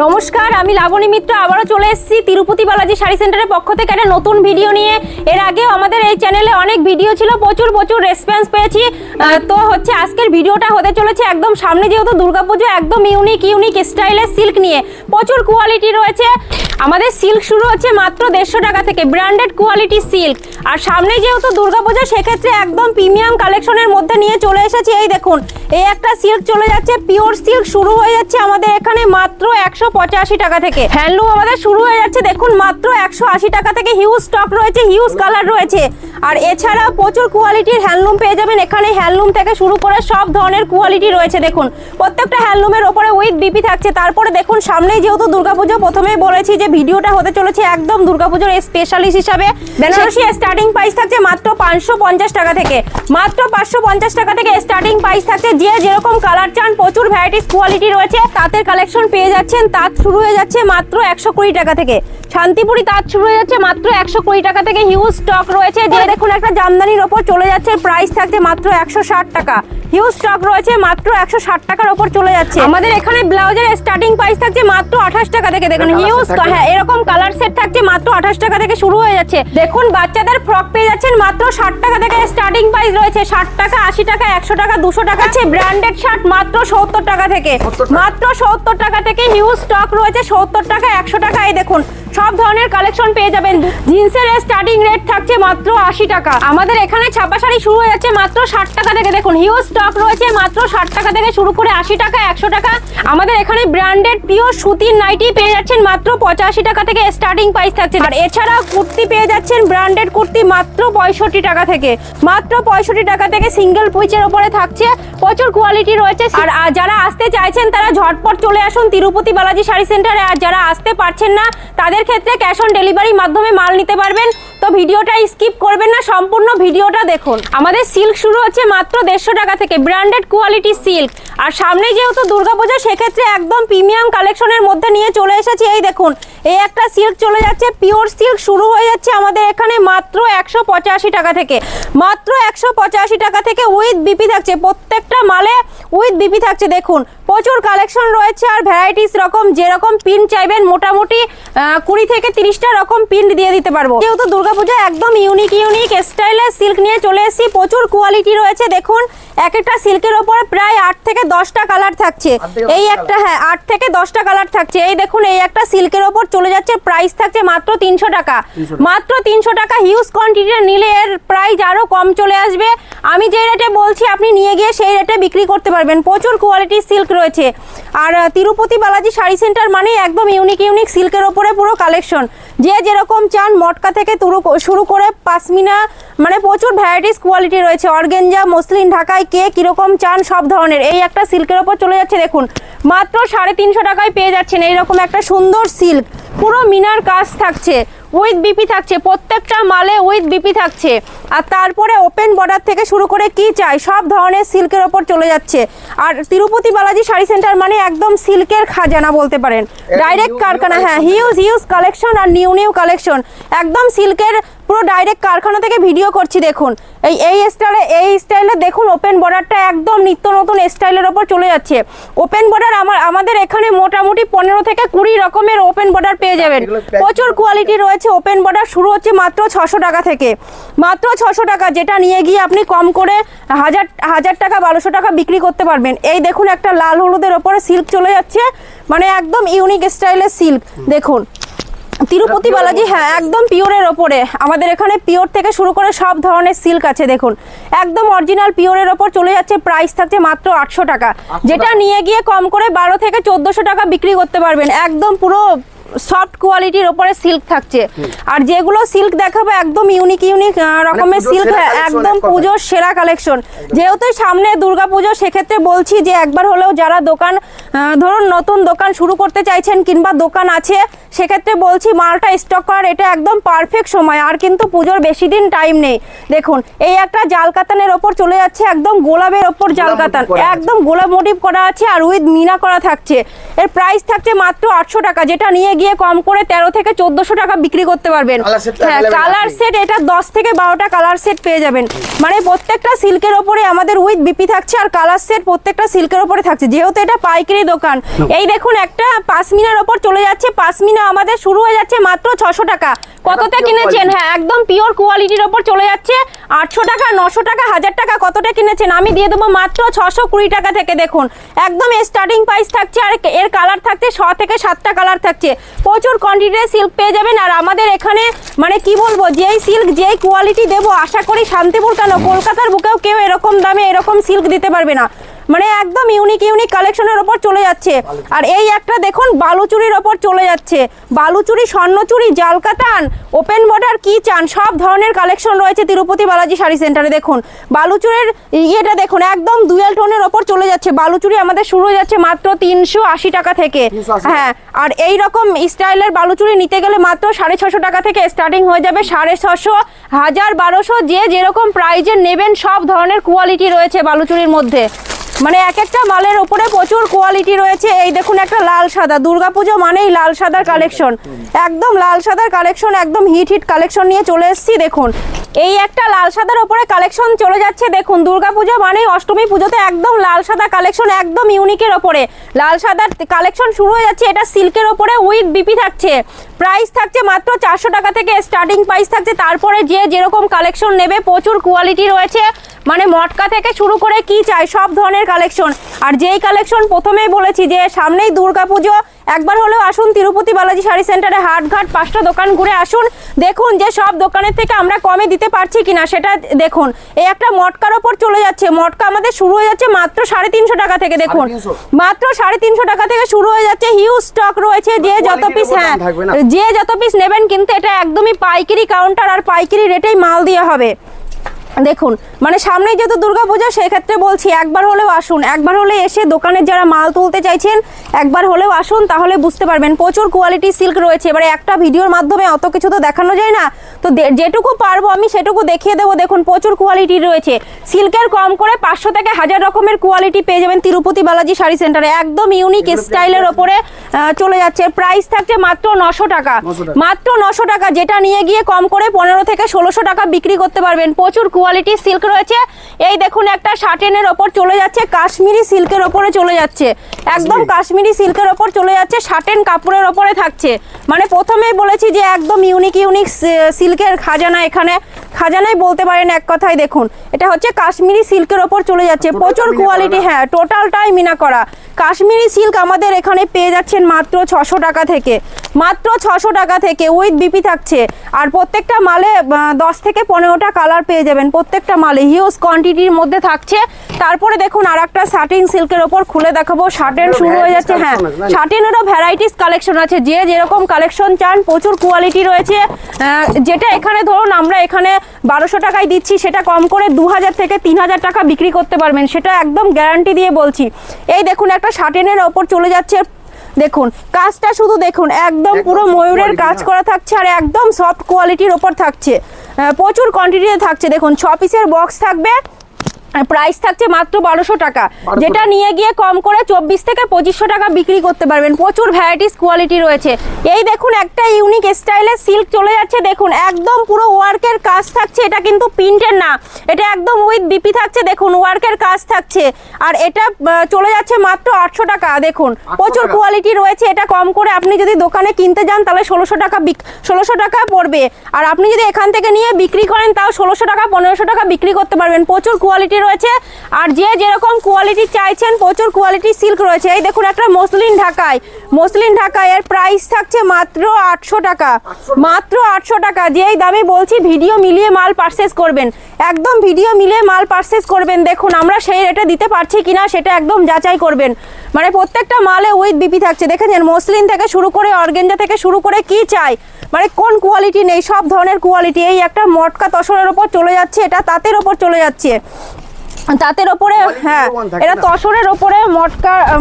নমস্কার, আমি লাবণী মিত্র আবারও চলে এসেছি তিরুপতি বালাজি শাড়ি সেন্টারের পক্ষ থেকে একটা নতুন ভিডিও নিয়ে। এর আগে আমাদের এই চ্যানেলে অনেক ভিডিও ছিল, প্রচুর রেসপন্স পেয়েছি। তো হচ্ছে আজকের ভিডিওটা হতে চলেছে একদম সামনে যেহেতু দুর্গাপুজো, একদম ইউনিক স্টাইলের সিল্ক নিয়ে। প্রচুর কোয়ালিটি রয়েছে। আমাদের সিল্ক শুরু হচ্ছে মাত্র 150 টাকা থেকে, ব্র্যান্ডেড কোয়ালিটি সিল্ক। আর সামনে যেহেতু দুর্গাপুজো সেক্ষেত্রে একদম প্রিমিয়াম কালেকশনের মধ্যে নিয়ে চলে এসেছি। এই দেখুন, এই একটা সিল্ক চলে যাচ্ছে, পিওর সিল্ক শুরু হয়ে যাচ্ছে আমাদের এখানে মাত্র 185 টাকা থেকে। হ্যান্ডলুম আমাদের শুরু হয়ে যাচ্ছে দেখুন মাত্র 180 টাকা থেকে। হিউজ স্টক রয়েছে, হিউজ কালার রয়েছে। আর এছাড়া প্রচুর কোয়ালিটির হ্যান্ডলুম পেয়ে যাবেন এখানে। হ্যান্ডলুম থেকে শুরু করে সব ধরনের কোয়ালিটি রয়েছে। দেখুন প্রত্যেকটা হ্যান্ডলুমের ওপরে উইথ বিপি থাকছে। তারপরে দেখুন সামনেই যেহেতু দুর্গাপুজো, প্রথমেই বলেছি যে ভিডিওটা হতে চলেছে একদম দুর্গাপুজোর স্পেশালিস্ট হিসাবে। বেনারসি স্টার্টিং প্রাইস থাকছে মাত্র 550 টাকা থেকে। মাত্র 550 টাকা থেকে স্টার্টিং প্রাইস থাকছে। যে যেরকম কালার চান, প্রচুর ভ্যারাইটিস কোয়ালিটি রয়েছে। তাঁতের কালেকশন পেয়ে যাচ্ছেন। তাঁত শুরু হয়ে যাচ্ছে মাত্র 120 টাকা থেকে। শান্তিপুরি তাঁত শুরু হয়ে যাচ্ছে মাত্র 120 টাকা থেকে। হিউজ স্টক রয়েছে। যে দেখুন একটা জামদানির ওপর চলে যাচ্ছে, প্রাইস থাকছে মাত্র 160 টাকা। হিউজ স্টক রয়েছে, মাত্র 160 টাকার ওপর চলে যাচ্ছে। আমাদের এখানে ব্লাউজের স্টার্টিং প্রাইস থাকছে মাত্র 28 টাকা থেকে। দেখুন হিউজ, হ্যাঁ এরকম কালার সেট থাকছে মাত্র 28 টাকা থেকে শুরু হয়ে যাচ্ছে। দেখুন বাচ্চাদের ফ্রক পেয়ে যাচ্ছেন মাত্র 60 টাকা থেকে। স্টার্টিং প্রাইস রয়েছে 60 টাকা, 80 টাকা, 100 টাকা, 200 টাকা। আছে ব্র্যান্ডেড শার্ট মাত্র 70 টাকা থেকে। মাত্র 70 টাকা থেকে হিউজ স্টক রয়েছে। 70 টাকা, 100 টাকা। এই দেখুন সব ধরনের কালেকশন পেয়ে যাবেন। জিন্সের স্টার্টিং রেট থাকছে মাত্র 80 টাকা। আমাদের এখানে ছাপা শাড়ি শুরু হয়ে যাচ্ছে মাত্র 60 টাকা থেকে। দেখুন হিউজ স্টক রয়েছে মাত্র 60 টাকা থেকে শুরু করে 80 টাকা, 100 টাকা। আমাদের এখানে ব্র্যান্ডেড পিওর সুতির নাইটি পেয়ে যাচ্ছেন মাত্র 85 টাকা থেকে স্টার্টিং প্রাইস থাকছে। আর এছাড়া কুর্তি পেয়ে যাচ্ছেন ব্র্যান্ডেড কুর্তি মাত্র 65 টাকা থেকে। মাত্র 65 টাকা থেকে সিঙ্গেল পিচের উপরে থাকছে। প্রচুর কোয়ালিটি রয়েছে। আর যারা আসতে চাইছেন তারা ঝটপট চলে আসুন তিরুপতি বালাজি শাড়ি সেন্টারে। আর যারা আসতে পারছেন না তাদের ক্ষেত্রে ক্যাশ অন ডেলিভারির মাধ্যমে মাল নিতে পারবেন। তো ভিডিওটা স্কিপ করবেন না, সম্পূর্ণ ভিডিওটা দেখুন। আমাদের সিল্ক শুরু হচ্ছে মাত্র 150 টাকা থেকে, ব্র্যান্ডেড কোয়ালিটি সিল্ক। আর সামনে যেহেতু দুর্গাপুজো সেক্ষেত্রে একদম প্রিমিয়াম কালেকশনের মধ্যে নিয়ে চলে এসেছি। এই দেখুন এই একটা সিল্ক চলে যাচ্ছে, পিওর সিল্ক শুরু হয়ে যাচ্ছে আমাদের এখানে মাত্র 185 টাকা থেকে। মাত্র 185 টাকা থেকে উইথ বিপি থাকছে। প্রত্যেকটা মালে উইথ বিপি থাকছে। দেখুন প্রচুর কালেকশন রয়েছে। আর ভ্যারাইটিস রকম যেরকম প্রিন্ট চাইবেন মোটামুটি 20 থেকে 30টা রকম প্রিন্ট দিয়ে দিতে পারবো। যেহেতু দুর্গাপূজা একদম ইউনিক স্টাইলের সিল্ক নিয়ে চলে এসেছি। প্রচুর কোয়ালিটি রয়েছে। দেখুন এক একটা সিল্কের ওপরে প্রায় 8 থেকে 10টা কালার থাকছে। এই একটা, হ্যাঁ 8 থেকে 10টা কালার থাকছে। এই দেখুন এই একটা সিল্কের ওপর চলে যাচ্ছে, প্রাইস থাকছে মাত্র 300 টাকা। মাত্র 300 টাকা। হিউজ কোয়ান্টিটি নিলে এর প্রাইস আরো কম চলে আসবে। আমি যে রেটে বলছি আপনি নিয়ে গিয়ে সেই রেটে বিক্রি করতে পারবেন। প্রচুর কোয়ালিটির সিল্ক রয়েছে। আর তিরুপতি বালাজি শাড়ি সেন্টার মানে একদম ইউনিক সিল্কের ওপরে পুরো কালেকশন। যে যেরকম চান, মটকা থেকে শুরু করে পাশমিনা, মানে প্রচুর ভ্যারাইটিস কোয়ালিটি রয়েছে। অর্গেঞ্জা, মসলিন, ঢাকায় কে কিরকম চান সব ধরনের। এই একটা সিল্কের ওপর চলে যাচ্ছে দেখুন মাত্র 350 টাকায় পেয়ে যাচ্ছেন। এইরকম একটা সুন্দর সিল্ক, পুরো মিনার কাজ থাকছে, উইথ বিপি থাকছে। প্রত্যেকটা মালে উইথ বিপি থাকছে। আর তারপরে ওপেন বর্ডার থেকে শুরু করে কি চাই সব ধরনের সিল্কের ওপর চলে যাচ্ছে। আর তিরুপতি বালাজি শাড়ি সেন্টার মানে একদম সিল্কের খাজানা বলতে পারেন, ডাইরেক্ট কারখানা। হ্যাঁ হিউজ কালেকশন আর নিউ কালেকশন। একদম সিল্কের পুরো ডাইরেক্ট কারখানা থেকে ভিডিও করছি। দেখুন এই স্টাইলে দেখুন ওপেন বর্ডারটা একদম নিত্য নতুন স্টাইলের ওপর চলে যাচ্ছে। ওপেন বর্ডার আমাদের এখানে মোটামুটি 15 থেকে 20 রকমের ওপেন বর্ডার পেয়ে যাবেন। প্রচুর কোয়ালিটি রয়েছে। ওপেন বর্ডার শুরু হচ্ছে মাত্র 600 টাকা থেকে। মাত্র 600 টাকা, যেটা নিয়ে গিয়ে আপনি কম করে 1000 টাকা 1200 টাকা বিক্রি করতে পারবেন। এই দেখুন একটা লাল হলুদের ওপরে সিল্ক চলে যাচ্ছে, মানে একদম ইউনিক স্টাইলের সিল্ক। দেখুন তিরুপতি বালাজি, হ্যাঁ একদম পিওরের ওপরে। আমাদের এখানে পিওর থেকে শুরু করে সব ধরনের সিল্ক আছে। দেখুন একদম অরিজিনাল পিওরের ওপর চলে যাচ্ছে, প্রাইস থাকছে মাত্র 800 টাকা। যেটা নিয়ে গিয়ে কম করে 12 থেকে 1400 টাকা বিক্রি করতে পারবেন। একদম পুরো সফট কোয়ালিটির ওপরে সিল্ক থাকছে। আর যেগুলো সিল্ক দেখাবো একদম ইউনিক রকমের সিল্ক, একদম পুজোর সেরা কালেকশন। যেহেতু সামনে দুর্গাপুজো সেক্ষেত্রে বলছি যে একবার হলেও যারা দোকান, ধরুন নতুন দোকান শুরু করতে চাইছেন কিংবা দোকান আছে, সেক্ষেত্রে বলছি মালটা স্টক করার এটা একদম পারফেক্ট সময়। আর কিন্তু পুজোর বেশি দিন টাইম নেই। দেখুন এই একটা জাল কাতানের ওপর চলে যাচ্ছে, একদম গোলাপের ওপর জাল কাতান, একদম গোলাপ মোটিভ করা আছে আর উইথ মিনা করা থাকছে। এর প্রাইস থাকছে মাত্র 800 টাকা। যেটা নিয়ে গিয়ে কম করে 13 থেকে 1400 টাকা বিক্রি করতে পারবেন। হ্যাঁ, কালার সেট এটা 10 থেকে 12টা কালার সেট পেয়ে যাবেন। মানে প্রত্যেকটা সিল্কের ওপরে আমাদের উইথ বিপি থাকছে আর কালার সেট প্রত্যেকটা সিল্কের ওপরে থাকছে, যেহেতু এটা পাইকারি দোকান। এই দেখুন একটা পাশমিনার ওপর চলে যাচ্ছে, পাশমিনা আমাদের শুরু হয়ে যাচ্ছে মাত্র 600 টাকা। কতটা কিনেছেন? হ্যাঁ, একদম পিওর কোয়ালিটির ওপর চলে যাচ্ছে 800 টাকা, 900 টাকা, 1000 টাকা। কতটা কিনেছেন? আমি দিয়ে দেবো মাত্র 620 টাকা থেকে। দেখুন একদম স্টার্টিং প্রাইস থাকছে আর এর কালার থাকছে 6 থেকে 7টা কালার থাকছে। প্রচুর কোয়ান্টিটির সিল্ক পেয়ে যাবেন। আর আমাদের এখানে মানে কি বলবো, যেই সিল্ক যেই কোয়ালিটি দেবো, আশা করি শান্তিপুর কেন কলকাতার বুকেও কেউ এরকম দামে এরকম সিল্ক দিতে পারবে না। মানে একদম ইউনিক ইউনিক কালেকশনের ওপর চলে যাচ্ছে। আর এই একটা দেখুন বালুচুরির ওপর চলে যাচ্ছে, বালুচুরি, স্বর্ণচুরি, জালকাতান, ওপেন বর্ডার, কি চান সব ধরনের কালেকশন রয়েছে তিরুপতি বালাজি শাড়ি সেন্টারে। দেখুন বালুচুরির ইয়েটা দেখুন একদম ডুয়াল টোনের ওপর চলে যাচ্ছে। বালুচুরি আমাদের শুরু হয়ে যাচ্ছে মাত্র 380 টাকা থেকে। হ্যাঁ, আর এই রকম স্টাইলের বালুচুরি নিতে গেলে মাত্র 650 টাকা থেকে স্টার্টিং হয়ে যাবে। 650, 1000, 1200 যে যেরকম প্রাইজের নেবেন সব ধরনের কোয়ালিটি রয়েছে বালুচুরির মধ্যে। মানে এক একটা মালের উপরে প্রচুর কোয়ালিটি রয়েছে। এই দেখুন একটা লাল সাদা, দুর্গাপুজো মানেই লাল সাদার কালেকশন, একদম লাল সাদার কালেকশন, একদম হিট কালেকশন নিয়ে চলে এসেছি। দেখুন এই একটা লাল সাদার উপরে কালেকশন চলে যাচ্ছে। দেখুন দুর্গাপুজো মানেই অষ্টমী পুজোতে একদম লাল সাদা কালেকশন, একদম ইউনিকের ওপরে লাল সাদার কালেকশন শুরু হয়ে যাচ্ছে। এটা সিল্কের ওপরে উইথ বিপি থাকছে, প্রাইস থাকছে মাত্র 400 টাকা থেকে স্টার্টিং প্রাইস থাকছে। তারপরে যে যেরকম কালেকশন নেবে প্রচুর কোয়ালিটি রয়েছে, মানে মটকা থেকে শুরু করে কি চাই সব ধরনের কালেকশন। আর যেই কালেকশন প্রথমেই বলেছি যে সামনেই দুর্গাপুজো, একবার হলেও আসুন তিরুপতি বালাজি শাড়ি সেন্টারে, হাটঘাট 5টা দোকান ঘুরে আসুন, দেখুন যে সব দোকানের থেকে আমরা কমে দিতে পারছি কিনা সেটা দেখুন। এই একটা মটকার ওপর চলে যাচ্ছে, মটকা আমাদের শুরু হয়ে যাচ্ছে মাত্র 350 টাকা থেকে। দেখুন মাত্র 350 টাকা থেকে শুরু হয়ে যাচ্ছে, হিউজ স্টক রয়েছে। যে যত পিস, হ্যাঁ যে যত পিস নেবেন, কিন্তু এটা একদমই পাইকারি কাউন্টার আর পাইকারি রেটেই মাল দেওয়া হবে। দেখুন মানে সামনেই যেহেতু দুর্গাপূজা, সেই ক্ষেত্রে বলছি একবার হলেও আসুন, একবার হলে এসে দোকানের যারা মাল তুলতে চাইছেন একবার হলেও আসুন, তাহলে বুঝতে পারবেন প্রচুর কোয়ালিটি সিল্ক রয়েছে। এবারে একটা ভিডিওর মাধ্যমে অত কিছু তো দেখানো যায় না, তো যেটুকু পারবো আমি সেটুকু দেখিয়ে দেবো। দেখুন প্রচুর কোয়ালিটি রয়েছে সিল্কের, কম করে 500 থেকে 1000 রকমের কোয়ালিটি পেয়ে যাবেন তিরুপতি বালাজি শাড়ি সেন্টারে। একদম ইউনিক স্টাইলের ওপরে চলে যাচ্ছে, প্রাইস থাকছে মাত্র 900 টাকা, মাত্র 900 টাকা, যেটা নিয়ে গিয়ে কম করে 15 থেকে 1600 টাকা বিক্রি করতে পারবেন। প্রচুর কোয়ালিটি সিল্ক রয়েছে। এই দেখুন একটা শার্টেনের ওপর চলে যাচ্ছে, কাশ্মীরি সিল্কের ওপরে চলে যাচ্ছে, একদম কাশ্মীরি সিল্কের ওপর চলে যাচ্ছে, শার্টেন কাপড়ের ওপরে থাকছে। মানে প্রথমেই বলেছি যে একদম ইউনিক ইউনিক সিল্কের খাজানা, এখানে খাজানাই বলতে পারেন এক কথায়। দেখুন এটা হচ্ছে কাশ্মীরি সিল্কের ওপর চলে যাচ্ছে, প্রচুর কোয়ালিটি, হ্যাঁ টোটালটাই মিনা করা কাশ্মীরি সিল্ক আমাদের এখানে পেয়ে যাচ্ছেন মাত্র 600 টাকা থেকে, মাত্র 600 টাকা থেকে উইথ বিপি থাকছে। আর প্রত্যেকটা মালে 10 থেকে 15টা কালার পেয়ে যাবেন, প্রত্যেকটা মালে হিউজ কোয়ান্টিটির মধ্যে থাকছে। তারপরে দেখুন আর একটা শার্টিং সিল্কের ওপর খুলে দেখাবো, শার্টেন শুরু হয়ে যাচ্ছে। হ্যাঁ শার্টেনেরও ভ্যারাইটিস কালেকশন আছে, যে যেরকম কালেকশন চান প্রচুর কোয়ালিটি রয়েছে। যেটা এখানে ধরুন আমরা এখানে 1200 টাকায় দিচ্ছি, সেটা কম করে 2000 থেকে 3000 টাকা বিক্রি করতে পারবেন, সেটা একদম গ্যারান্টি দিয়ে বলছি। এই দেখুন একটা শার্টেনের ওপর চলে যাচ্ছে, দেখুন কাজটা শুধু দেখুন, একদম পুরো ময়ূরের কাজ করা থাকছে আর একদম সফট কোয়ালিটির ওপর থাকছে, প্রচুর কোয়ান্টিটিতে থাকছে। দেখুন 6 পিসের বক্স থাকবে, প্রাইস থাকছে মাত্র 1200 টাকা, যেটা নিয়ে গিয়ে কম করে 24 থেকে 2500 টাকা বিক্রি করতে পারবেন। প্রচুর ভ্যারাইটিস কোয়ালিটি রয়েছে। এই দেখুন একটা ইউনিক স্টাইলের সিল্ক চলে যাচ্ছে, দেখুন একদম পুরো ওয়ার্কের কাজ থাকছে, এটা কিন্তু প্রিন্টের না, এটা একদম উইথ বিপি থাকছে। দেখুন ওয়ার্কের কাজ থাকছে, আর এটা চলে যাচ্ছে মাত্র 800 টাকা। দেখুন প্রচুর কোয়ালিটি রয়েছে, এটা কম করে আপনি যদি দোকানে কিনতে যান তাহলে 1600 টাকা পড়বে, আর আপনি যদি এখান থেকে নিয়ে বিক্রি করেন তাও 1600 টাকা 1500 টাকা বিক্রি করতে পারবেন। প্রচুর কোয়ালিটি রয়েছে, আর যে যেরকম কোয়ালিটি চাইছেন প্রচুর কোয়ালিটি সিল্ক রয়েছে। এই দেখুন একটা মসলিন ঢাকায় এর প্রাইস থাকছে মাত্র 800 টাকা, মাত্র 800 টাকা। যেই দামে বলছি ভিডিও মিলিয়ে মাল পারচেজ করবেন, একদম ভিডিও মিলিয়ে মাল পারচেজ করবেন। দেখুন আমরা সেই রেটে দিতে পারছি কিনা সেটা একদম যাচাই করবেন। মানে প্রত্যেকটা মালে উইথ বিপি থাকছে, দেখেছেন মসলিন থেকে শুরু করে অর্গেঞ্জা থেকে শুরু করে কি চাই, মানে কোন কোয়ালিটি নেই সব ধরনের কোয়ালিটি। এই একটা মটকা তসরের ওপর চলে যাচ্ছে, এটা তাঁতের ওপর চলে যাচ্ছে। তাঁতের ওপরে, হ্যাঁ এটা তসরের ওপরে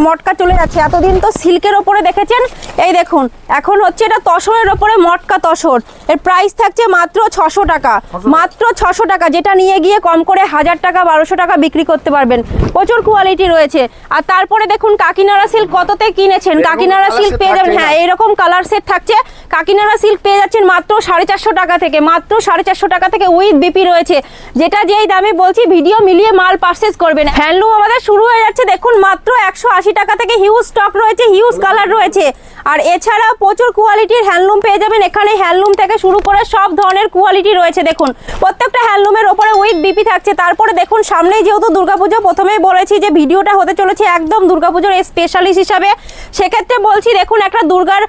মটকা চলে যাচ্ছে। এতদিন তো সিল্কের ওপরে দেখেছেন, এই দেখুন এখন হচ্ছে এটা তসরের ওপরে মটকা তসর। এর প্রাইস থাকছে মাত্র 600 টাকা, মাত্র 600 টাকা, যেটা নিয়ে গিয়ে কম করে 1000 টাকা 1200 টাকা বিক্রি করতে পারবেন। প্রচুর কোয়ালিটি রয়েছে। আর তারপরে দেখুন কাকিনাড়া সিল্ক কততে কিনেছেন, কাকিনাড়া সিল্ক পেয়ে যাবেন, হ্যাঁ এইরকম কালার সেট থাকছে। কাকিনাড়া সিল্ক পেয়ে যাচ্ছেন মাত্র 450 টাকা থেকে, মাত্র 450 টাকা থেকে উইথ বিপি রয়েছে, যেটা যেই দামে বলছি ভিডিও মিলিয়ে মাল পারচেজ করবেন। হ্যান্ডলুম আমাদের শুরু হয়ে যাচ্ছে দেখুন মাত্র 180 টাকা থেকে, হিউজ স্টক রয়েছে, হিউজ কালার রয়েছে। আর এছাড়াও প্রচুর কোয়ালিটির হ্যান্ডলুম পেয়ে যাবেন এখানে। হ্যান্ডলুম থেকে শুরু করে সব ধরনের কোয়ালিটি রয়েছে দেখুন, প্রত্যেকটা হ্যান্ডলুমের ওপরে উইথ বিপি থাকছে। তারপরে দেখুন সামনেই যেহেতু দুর্গাপুজো, প্রথমেই বলেছি যে ভিডিওটা হতে চলেছে একদম দুর্গাপুজোর স্পেশালিস্ট হিসাবে, সেক্ষেত্রে বলছি দেখুন একটা দুর্গার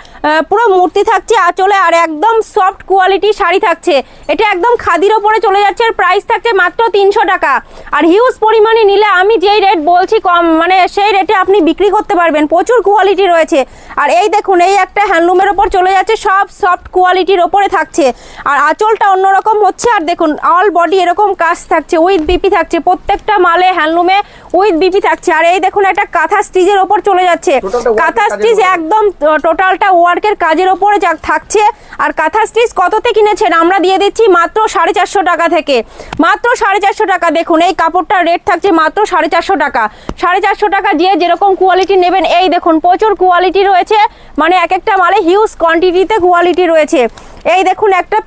পুরো মূর্তি থাকছে আঁচলে, আর একদম সফট কোয়ালিটি শাড়ি থাকছে। এটা একদম খাদির ওপরে চলে যাচ্ছে, প্রাইস থাকছে মাত্র 300 টাকা। আর হিউজ পরিমাণে নিলে আমি যেই রেট বলছি কম, মানে সেই রেটে আপনি বিক্রি করতে পারবেন। প্রচুর কোয়ালিটি রয়েছে। আর এই দেখুন এই একটা হ্যান্ডলুমের ওপর চলে যাচ্ছে, সব সফট কোয়ালিটির ওপরে থাকছে, আর আঁচলটা অন্যরকম হচ্ছে। আর দেখুন অল বডি এরকম কাজ থাকছে, উইথ বিপি থাকছে, প্রত্যেকটা মালে হ্যান্ডলুমে উইথ বিপি থাকছে। আর এই দেখুন একটা কাঁথা স্টিচের ওপর চলে যাচ্ছে, কাঁথা স্টিচ একদম টোটালটা ওয়ার্কের কাজের ওপরে থাকছে। আর কাঁথা স্টিচ কততে কিনেছেন আমরা দিয়ে দিচ্ছি মাত্র 450 টাকা থেকে, মাত্র 450 টাকা। দেখুন এই কাপড়টার রেট থাকছে মাত্র 450 টাকা, 450 টাকা দিয়ে যেরকম কোয়ালিটি নেবেন। এই দেখুন প্রচুর কোয়ালিটি রয়েছে, মানে এক একটা মালে হিউজ কোয়ান্টিটিতে কোয়ালিটি রয়েছে। এই দেখুন একটা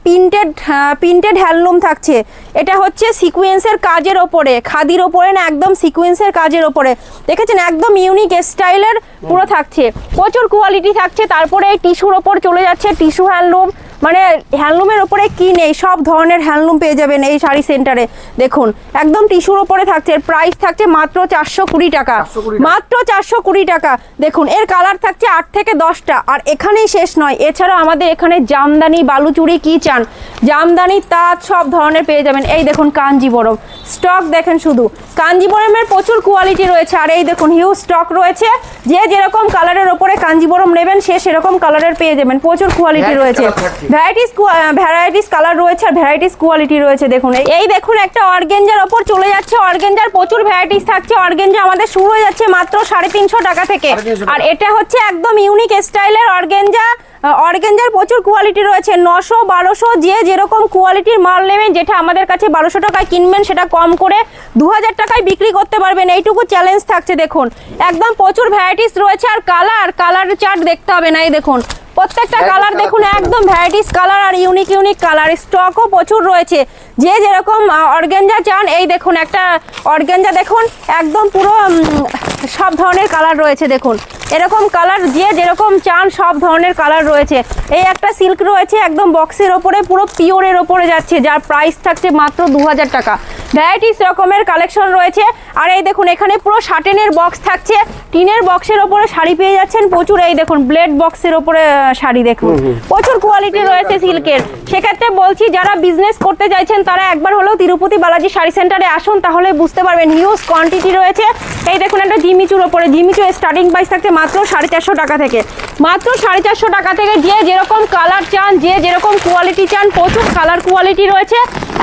প্রিন্টেড হ্যান্ডলুম থাকছে, এটা হচ্ছে সিকোয়েন্সের কাজের ওপরে, খাদির ওপরে না, একদম সিকোয়েন্সের কাজের ওপরে দেখেছেন, একদম ইউনিক স্টাইলের পুরো থাকছে, প্রচুর কোয়ালিটি থাকছে। তারপরে এই টিস্যুর ওপর চলে যাচ্ছে, টিস্যু হ্যান্ডলুম, মানে হ্যান্ডলুমের ওপরে কি নেই সব ধরনের হ্যান্ডলুম পেয়ে যাবেন এই শাড়ি সেন্টারে। দেখুন একদম টিস্যুর ওপরে থাকছে, এর প্রাইস থাকছে মাত্র 420 টাকা, মাত্র 420 টাকা। দেখুন এর কালার থাকছে 8 থেকে 10টা। আর এখানেই শেষ নয়, এছাড়াও আমাদের এখানে জামদানি, বালুচুরি, কি চান, জামদানি, তাঁত সব ধরনের পেয়ে যাবেন। এই দেখুন কাঞ্জিবরম স্টক দেখেন, শুধু কাঞ্জিবরমের প্রচুর কোয়ালিটি রয়েছে। আর এই দেখুন হিউজ স্টক রয়েছে, যে যেরকম কালারের ওপরে কাঞ্জিবরম নেবেন সে সেরকম কালারের পেয়ে যাবেন, প্রচুর কোয়ালিটি রয়েছে, ভ্যারাইটিস কালার রয়েছে, আর ভ্যারাইটিস কোয়ালিটি রয়েছে। দেখুন এই দেখুন একটা অর্গেঞ্জার ওপর চলে যাচ্ছে, অর্গেঞ্জার প্রচুর ভ্যারাইটিস থাকছে। অর্গেঞ্জা আমাদের শুরু হয়ে যাচ্ছে মাত্র 350 টাকা থেকে। আর এটা হচ্ছে একদম ইউনিক স্টাইলের অর্গেঞ্জা, অর্গেঞ্জার প্রচুর কোয়ালিটি রয়েছে, 900 1200 যে যেরকম কোয়ালিটির মাল নেবেন, যেটা আমাদের কাছে 1200 টাকায় কিনবেন সেটা কম করে 2000 টাকায় বিক্রি করতে পারবেন, এইটুকু চ্যালেঞ্জ থাকছে। দেখুন একদম প্রচুর ভ্যারাইটিস রয়েছে। আর কালার চার্ট দেখতে হবে না, এই দেখুন প্রত্যেকটা কালার দেখুন একদম ভ্যারাইটিস কালার, আর ইউনিক কালার, স্টকও প্রচুর রয়েছে, যে যেরকম অর্গেঞ্জা চান। এই দেখুন একটা অর্গেঞ্জা দেখুন একদম পুরো সব ধরনের কালার রয়েছে, দেখুন এরকম কালার যে যেরকম চান সব ধরনের কালার রয়েছে। এই একটা সিল্ক রয়েছে একদম বক্সের ওপরে, পুরো পিওরের ওপরে যাচ্ছে, যার প্রাইস থাকছে মাত্র 2000 টাকা। ভ্যারাইটিস রকমের কালেকশন রয়েছে। আর এই দেখুন এখানে পুরো শার্টেনের বক্স থাকছে, টিনের বক্সের ওপরে শাড়ি পেয়ে যাচ্ছেন প্রচুর। এই দেখুন ব্লেড বক্সের ওপরে শাড়ি, দেখুন প্রচুর কোয়ালিটি রয়েছে সিল্কের। সেক্ষেত্রে বলছি যারা বিজনেস করতে চাইছেন তারা একবার হলেও তিরুপতি বালাজি শাড়ি সেন্টারে আসুন, তাহলে বুঝতে পারবেন হিউজ কোয়ান্টিটি রয়েছে। এই দেখুন একটা জিমিচুর ওপরে, জিমিচু স্টার্টিং প্রাইস থাকছে মাত্র 450 টাকা থেকে, মাত্র 450 টাকা থেকে। যে যেরকম কালার চান, যে যেরকম কোয়ালিটি চান, প্রচুর কালার কোয়ালিটি রয়েছে।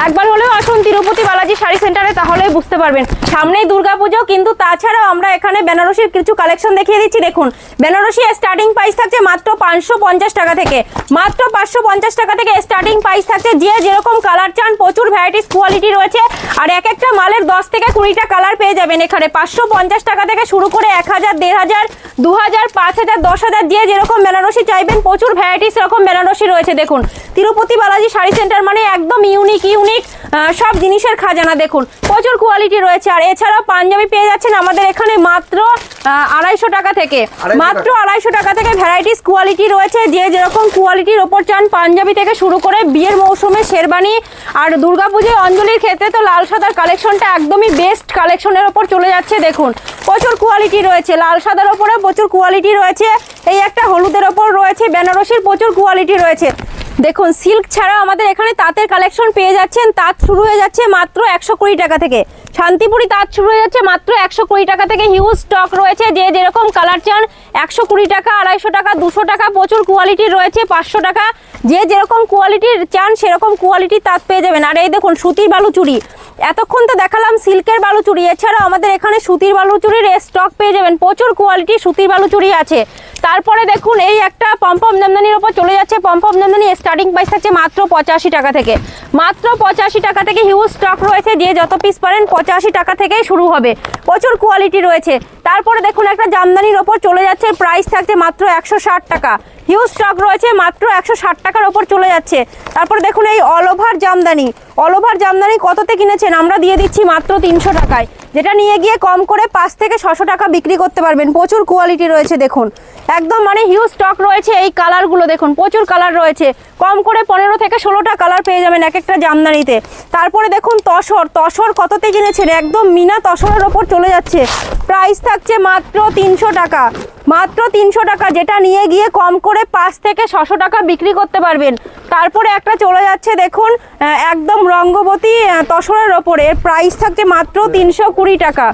একবার হলেও আসুন তিরুপতি বালাজি শাড়ি সেন্টারে, তাহলেই বুঝতে পারবেন। সামনেই দুর্গাপুজো, কিন্তু তাছাড়াও আমরা এখানে বেনারসির কিছু কালেকশন দেখিয়ে দিচ্ছি। দেখুন বেনারসি স্টার্টিং প্রাইস থাকছে মাত্র 550 টাকা থেকে, মাত্র 550 টাকা থেকে স্টার্টিং প্রাইস থাকছে। যে যেরকম কালার চান, প্রচুর ভ্যারাইটিস কোয়ালিটি রয়েছে। আর এক একটা মালের 10 থেকে 20টা কালার পেয়ে যাবেন এখানে। 550 টাকা থেকে শুরু করে 1000, 1500, 2000, 5000, 10000, যে যেরকম বেনারসি চাইবেন, প্রচুর ভ্যারাইটিস রকম বেনারসি রয়েছে। দেখুন তিরুপতি বালাজি শাড়ি সেন্টার মানে একদম ইউনিক সব জিনিসের খাজানা, দেখুন প্রচুর কোয়ালিটি রয়েছে। আর এছাড়াও পাঞ্জাবি পেয়ে যাচ্ছেন আমাদের এখানে মাত্র 250 টাকা থেকে, মাত্র 250 টাকা থেকে ভ্যারাইটিস কোয়ালিটি রয়েছে। যে যেরকম কোয়ালিটির ওপর চান, পাঞ্জাবি থেকে শুরু করে বিয়ের মৌসুমে শেরবানি, আর দুর্গাপুজোয় অঞ্জলির ক্ষেত্রে তো লাল সাদার কালেকশনটা একদমই বেস্ট কালেকশনের ওপর চলে যাচ্ছে। দেখুন প্রচুর কোয়ালিটি রয়েছে, লাল সাদার ওপরে প্রচুর কোয়ালিটি রয়েছে। এই একটা হলুদের ওপর রয়েছে, বেনারসির প্রচুর কোয়ালিটি রয়েছে। দেখুন সিল্ক ছাড়াও আমাদের এখানে তাঁতের কালেকশন পেয়ে যাচ্ছেন। তাঁত শুরু হয়ে যাচ্ছে মাত্র 120 টাকা থেকে, শান্তিপুরি তাঁত শুরু হয়ে যাচ্ছে মাত্র 120 টাকা থেকে। হিউজ স্টক রয়েছে, যে যেরকম কালার চান 120 টাকা, 250 টাকা, 200 টাকা, প্রচুর কোয়ালিটি রয়েছে, 500 টাকা। যে যেরকম কোয়ালিটির চান সেরকম কোয়ালিটির তাঁত পেয়ে যাবেন। আর এই দেখুন সুতির বালুচুরি, এতক্ষণ তো দেখালাম সিল্কের বালুচুরি, এছাড়াও আমাদের এখানে সুতির বালুচুরির স্টক পেয়ে যাবেন, প্রচুর কোয়ালিটি সুতির বালুচুরি আছে। তারপরে দেখুন এই একটা পম্পম জামদানির ওপর চলে যাচ্ছে। পম্পম জামদানি স্টার্টিং প্রাইস থাকছে মাত্র 85 টাকা থেকে, মাত্র 85 টাকা থেকে হিউজ স্টক রয়েছে, যে যত পিস পারেন 85 টাকা থেকেই শুরু হবে, প্রচুর কোয়ালিটি রয়েছে। তারপরে দেখুন একটা জামদানির ওপর চলে যাচ্ছে, প্রাইস থাকছে মাত্র 160 টাকা, হিউজ স্টক রয়েছে, মাত্র 160 টাকার ওপর চলে যাচ্ছে। তারপরে দেখুন এই all over Jamdani, all over Jamdani কততে কিনেছেন? আমরা দিয়ে দিচ্ছি মাত্র 300 টাকায়, যেটা নিয়ে গিয়ে কম করে 5 থেকে 600 টাকা বিক্রি করতে পারবেন। প্রচুর কোয়ালিটি রয়েছে দেখুন, একদম মানে হিউজ স্টক রয়েছে। এই কালারগুলো দেখুন, প্রচুর কালার রয়েছে, কম করে 15 থেকে 16টা কালার পেয়ে যাবেন এক একটা জামদানিতে। তারপরে দেখুন তসর, তসর কততে কিনেছেন? একদম মিনা তসরের ওপর চলে যাচ্ছে, প্রাইস থাকছে মাত্র 300 টাকা, মাত্র 300 টাকা, যেটা নিয়ে গিয়ে কম করে 5 থেকে 600 টাকা বিক্রি করতে পারবেন। তারপরে একটা চলে যাচ্ছে দেখুন একদম রঙ্গবতী তসরের ওপরে, প্রাইস থাকছে মাত্র 320 টাকা,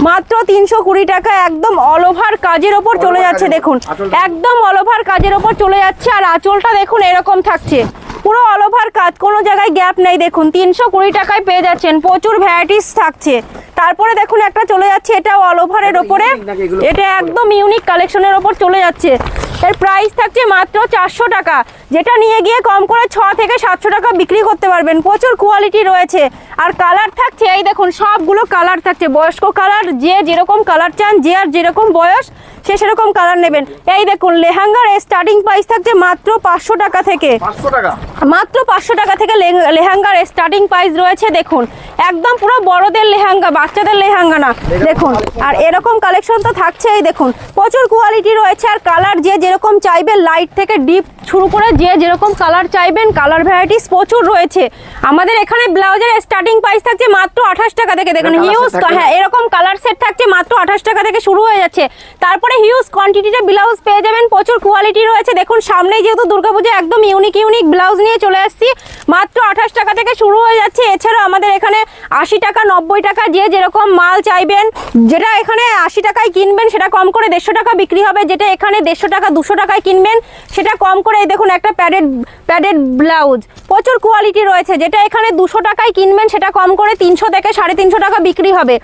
মাত্র 320 টাকা, একদম অল ওভার কাজের ওপর চলে যাচ্ছে দেখুন, একদম অল ওভার কাজের ওপর চলে যাচ্ছে। আর আঁচলটা দেখুন এরকম থাকছে, পুরো অল ওভার কাজ, কোনো জায়গায় গ্যাপ নেই দেখুন, 320 টাকায় পেয়ে যাচ্ছেন, প্রচুর ভ্যারাইটিস থাকছে। তারপরে দেখুন একটা চলে যাচ্ছে, এটা অল ওভারের ওপরে, এটা একদম ইউনিক কালেকশনের ওপর চলে যাচ্ছে, এর প্রাইস থাকছে মাত্র 400 টাকা, যেটা নিয়ে গিয়ে কম করে 6 থেকে 700 টাকা বিক্রি করতে পারবেন। প্রচুর কোয়ালিটি রয়েছে আর কালার থাকছে, এই দেখুন সবগুলো কালার থাকছে, বয়স্ক কালার, যে যেরকম কালার চান, যে আর যেরকম বয়স সে সেরকম কালার নেবেন। এই দেখুন লেহেঙ্গার স্টার্টিং প্রাইস থাকছে মাত্র 500 টাকা থেকে, মাত্র 500 টাকা থেকে লেহেঙ্গার স্টার্টিং প্রাইস রয়েছে দেখুন, একদম পুরো বড়দের লেহেঙ্গা, বাচ্চাদের লেহেঙ্গা না দেখুন। আর এরকম কালেকশন তো থাকছেই দেখুন, প্রচুর কোয়ালিটি রয়েছে। আর কালার যে যেরকম চাইবেন, লাইট থেকে ডিপ শুরু করে যে যেরকম কালার চাইবেন, কালার ভ্যারাইটিস প্রচুর রয়েছে। আমাদের এখানে ব্লাউজের স্টার্টিং প্রাইস থাকছে মাত্র 28 টাকা থেকে, দেখুন হিউজ, হ্যাঁ এরকম কালার সেট থাকছে মাত্র 28 টাকা থেকে শুরু হয়ে যাচ্ছে। তারপরে হিউজ কোয়ান্টিটিতে ব্লাউজ পেয়ে যাবেন, প্রচুর কোয়ালিটি রয়েছে দেখুন। সামনেই যেহেতু দুর্গাপূজা, একদম ইউনিক ইউনিক ব্লাউজ নিয়ে চলে আসছি, মাত্র 28 টাকা থেকে শুরু হয়ে যাচ্ছে। এছাড়াও আমাদের এখানে 80 টাকা 90 টাকা যে যেরকম মাল চাইবেন, যেটা এখানে 80 টাকায় কিনবেন সেটা কম করে 150 টাকা বিক্রি হবে, যেটা এখানে 150 টাকা 200 টাকায় কিনবেন সেটা কম করে, এই দেখুন একটা প্যাডেড ব্লাউজ, প্রচুর কোয়ালিটি রয়েছে, যেটা এখানে 200 টাকায় কিনবেন সেটা কম করে 300 থেকে 350 টাকা বিক্রি হবে।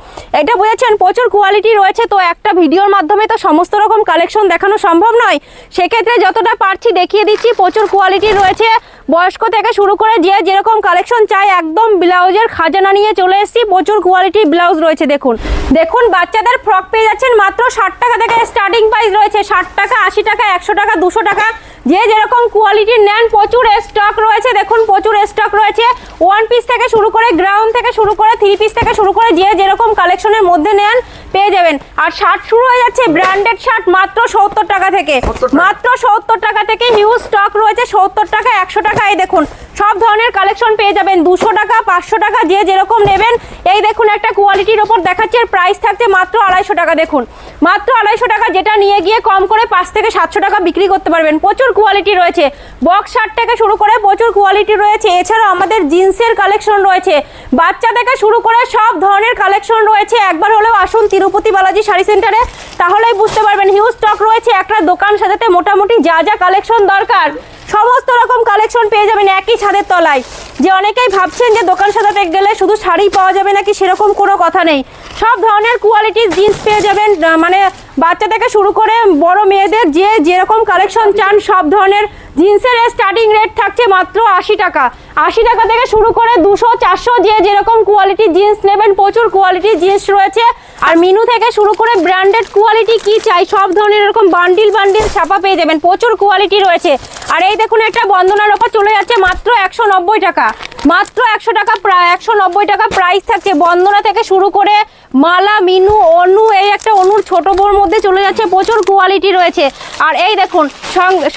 এটা বুঝেছেন, প্রচুর কোয়ালিটি রয়েছে। তো একটা ভিডিওর মাধ্যমে তো সমস্ত রকম কালেকশন দেখানো সম্ভব নয়, সেক্ষেত্রে যতটা পারছি দেখিয়ে দিচ্ছি। প্রচুর কোয়ালিটি রয়েছে, বয়স্ক থেকে শুরু করে যে যেরকম কালেকশন চাই, একদম ব্লাউজের খাজানা নিয়ে চলে এসেছি, প্রচুর কোয়ালিটির ব্লাউজ রয়েছে দেখুন। দেখুন বাচ্চাদের ফ্রক পেয়ে যাচ্ছেন মাত্র 60 টাকা থেকে স্টার্টিং প্রাইস রয়েছে, 60 টাকা 80 টাকা 100 টাকা 200 টাকা, যে যেরকম কোয়ালিটির নেন প্রচুর স্টক রয়েছে দেখুন, প্রচুর স্টক রয়েছে। 1 পিস থেকে শুরু করে, গ্রাউন্ড থেকে শুরু করে, 3 পিস থেকে শুরু করে, যে যেরকম কালেকশনের মধ্যে নেন পেয়ে যাবেন। আর শার্ট শুরু হয়ে যাচ্ছে ব্র্যান্ডেড শার্ট মাত্র 70 টাকা থেকে, মাত্র 70 টাকা থেকে হিউজ স্টক রয়েছে, 70 টাকা 100 টাকা। এই দেখুন সব ধরনের কালেকশন পেয়ে যাবেন, 200 টাকা 500 টাকা যে যেরকম নেবেন। এই দেখুন একটা কোয়ালিটির ওপর দেখাচ্ছে, প্রাইস থাকছে মাত্র 250 টাকা, দেখুন মাত্র 250 টাকা, যেটা নিয়ে গিয়ে কম করে 5 থেকে 700 টাকা বিক্রি করতে পারবেন। প্রচুর কোয়ালিটি রয়েছে, বক্স শার্ট থেকে শুরু করে প্রচুর কোয়ালিটি রয়েছে। এছাড়াও আমাদের জিন্সের কালেকশন রয়েছে, বাচ্চা থেকে শুরু করে সব ধরনের কালেকশন রয়েছে। একবার হলেও আসুন তিরুপতি বালাজি শাড়ি সেন্টারে, তাহলেই বুঝতে পারবেন হিউজ স্টক রয়েছে। একটা দোকান সাজাতে মোটামুটি যা যা কালেকশন দরকার সমস্ত রকম কালেকশন পেয়ে যাবেন একই ছাদের তলায়। যে অনেকেই ভাবছেন যে দোকান সাজাতে গেলে শুধু শাড়ি পাওয়া যাবে নাকি, সেরকম কোনো কথা নেই, সব ধরনের কোয়ালিটির জিন্স পেয়ে যাবেন, মানে বাচ্চা থেকে শুরু করে বড় মেয়েদের যে যেরকম কালেকশন চান সব ধরনের জিন্সের স্টার্টিং রেট থাকছে মাত্র 80 টাকা, 80 টাকা থেকে শুরু করে 200 400 যে যেরকম কোয়ালিটি জিন্স নেবেন, প্রচুর কোয়ালিটি জিন্স রয়েছে। আর মিনু থেকে শুরু করে ব্র্যান্ডেড কোয়ালিটি কি চাই সব ধরনের এরকম বান্ডিল বান্ডিল ছাপা পেয়ে যাবেন, প্রচুর কোয়ালিটি রয়েছে। আর এই দেখুন একটা বন্দনার ওপর চলে যাচ্ছে মাত্র 190 টাকা, মাত্র 100 টাকা, প্রায় 190 টাকা প্রাইস থাকছে। বন্দনা থেকে শুরু করে মালা, মিনু, অনু, এই একটা অনুর ছোট বোর মধ্যে চলে যাচ্ছে, প্রচুর কোয়ালিটি রয়েছে। আর এই দেখুন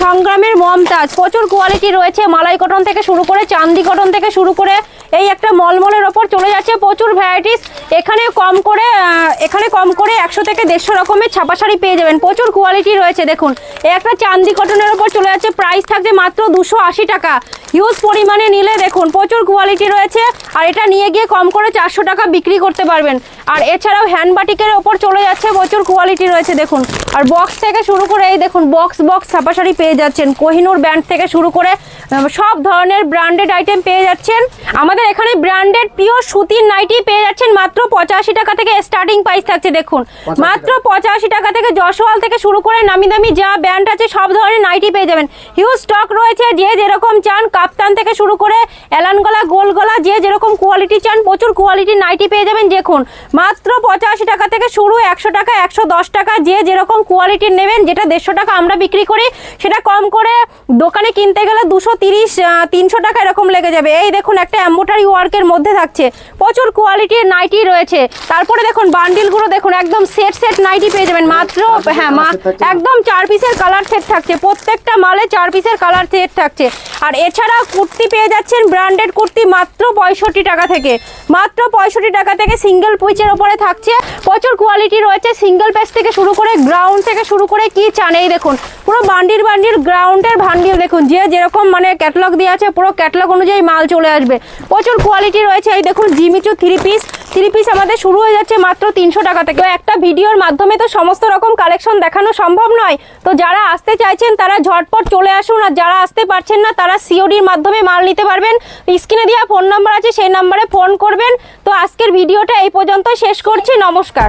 সংগ্রামের মমতাজ, প্রচুর কোয়ালিটি রয়েছে, মালাই কটন থেকে শুরু করে চান্দি কটন থেকে শুরু করে এই একটা মলমলের ওপর চলে যাচ্ছে, প্রচুর ভ্যারাইটিস। এখানে কম করে 100 থেকে 150 রকমের ছাপা শাড়ি পেয়ে যাবেন, প্রচুর কোয়ালিটি রয়েছে। দেখুন এই একটা চান্দি কটনের ওপর চলে যাচ্ছে, প্রাইস থাকছে মাত্র 280 টাকা, হিউজ পরিমাণে নিলে দেখুন প্রচুর কোয়ালিটি রয়েছে। আর এটা নিয়ে গিয়ে কম করে 400 টাকা বিক্রি করতে পারবেন। আর এছাড়াও হ্যান্ড বাটিকের ওপর চলে যাচ্ছে, প্রচুর কোয়ালিটি রয়েছে দেখুন। আর বক্স থেকে শুরু করে এই দেখুন বক্স ছাপা শাড়ি পেয়ে যাচ্ছেন, কোহিনুর ব্র্যান্ড থেকে শুরু করে সব ধরনের ব্র্যান্ডেড আইটেম পেয়ে যাচ্ছেন। আমাদের এখানে ব্র্যান্ডেড পিওর সুতির নাইটি পেয়ে যাচ্ছেন মাত্র 85 টাকা থেকে স্টার্টিং প্রাইস থাকছে দেখুন, মাত্র 85 টাকা থেকে। জশওয়াল থেকে শুরু করে নামি দামি যা ব্র্যান্ড আছে সব ধরনের নাইটি পেয়ে যাবেন। হিউজ স্টক রয়েছে, যে যেরকম চান, কাপ্তান থেকে শুরু করে এলান গলা, গোল গলা, যে যেরকম কোয়ালিটি চান প্রচুর কোয়ালিটির নাইটি পেয়ে যাবেন দেখুন। মাত্র 85 টাকা থেকে শুরু, 100 টাকা, 110 টাকা, যে যেরকম কোয়ালিটির নেবেন। যেটা 150 টাকা আমরা বিক্রি করি সেটা কম করে দোকানে কিনতে গেলে 230-300 টাকা এরকম লেগে যাবে। এই দেখুন একটা এমব্রয়ডারি ওয়ার্কের মধ্যে থাকছে, প্রচুর কোয়ালিটির নাইটি রয়েছে। তারপরে দেখুন বান্ডিলগুলো দেখুন, একদম সেট নাইটি পেয়ে যাবেন মাত্র, হ্যাঁ একদম 4 পিসের কালার সেট থাকছে, প্রত্যেকটা মালে 4 পিসের কালার সেট থাকছে। আর এছাড়া কুর্তি পেয়ে যাচ্ছেন ব্র্যান্ডেড কুর্তি মাত্র 65 টাকা থেকে, মাত্র 65 টাকা থেকে সিঙ্গেল পিচের ওপরে থাকছে, প্রচুর কোয়ালিটি রয়েছে। সিঙ্গেল পেজ থেকে শুরু করে গ্রাউন্ড থেকে শুরু করে কি চান এই দেখুন, পুরো বান্ডিল গ্রাউন্ডের বান্ডিল দেখুন, যে যেরকম মানে ক্যাটালগ দেওয়া আছে পুরো ক্যাটালগ অনুযায়ী মাল চলে আসবে, প্রচুর কোয়ালিটি রয়েছে। এই দেখুন জিমিচু থ্রি পিস আমাদের শুরু হয়ে যাচ্ছে মাত্র 300 টাকা থেকে। একটা ভিডিওর মাধ্যমে তো সমস্ত রকম কালেকশন দেখানো সম্ভব নয়, তো যারা আসতে চাইছেন তারা ঝটপট চলে আসুন, আর যারা আসতে পারছেন না তারা সিওডির মাধ্যমে মাল নিতে পারবেন। স্ক্রিনে দেওয়া ফোন নাম্বার আছে, সেই নাম্বারে ফোন করবেন। তো আজকের ভিডিওটা এই পর্যন্ত শেষ করছি, নমস্কার।